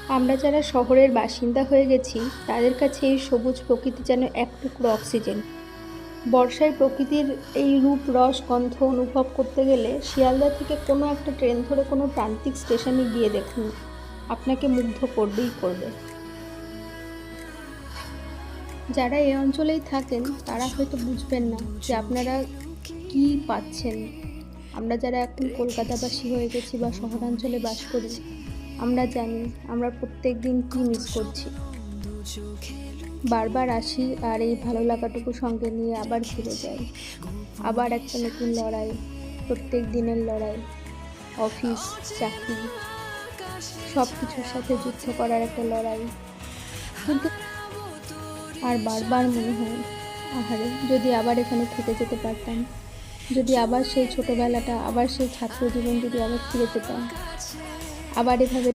আমরা যারা শহরের বাসিন্দা হয়ে গেছি তাদের কাছে এই সবুজ প্রকৃতি যেন এক টুকরো অক্সিজেন। বর্ষায় প্রকৃতির এই রূপ রস গন্ধ অনুভব করতে গেলে শিয়ালদা থেকে কোনো একটা ট্রেন ধরে কোনো প্রান্তিক স্টেশনে গিয়ে দেখুন, আপনাকে মুগ্ধ করবেই করবে। যারা এই অঞ্চলেই থাকেন তারা হয়তো বুঝবেন না যে আপনারা কি পাচ্ছেন। আমরা যারা এখন কলকাতাবাসী হয়ে গেছি বা শহরাঞ্চলে বাস করি, আমরা জানি আমরা প্রত্যেক দিন কি মিস করছি। বারবার আসি আর এই ভালো লাগাটুকু সঙ্গে নিয়ে আবার ফিরে যাই। আবার একটা নতুন লড়াই, প্রত্যেক দিনের লড়াই, অফিস, চাকরি, সব কিছুর সাথে যুদ্ধ করার একটা লড়াই। কিন্তু আর বারবার মনে হয়, আহারে যদি আবার এখানে থেকে যেতে পারতাম, যদি আবার সেই ছোটবেলাটা, আবার সেই ছাত্র জীবন যদি আবার ফিরে পেতাম, আবার এভাবে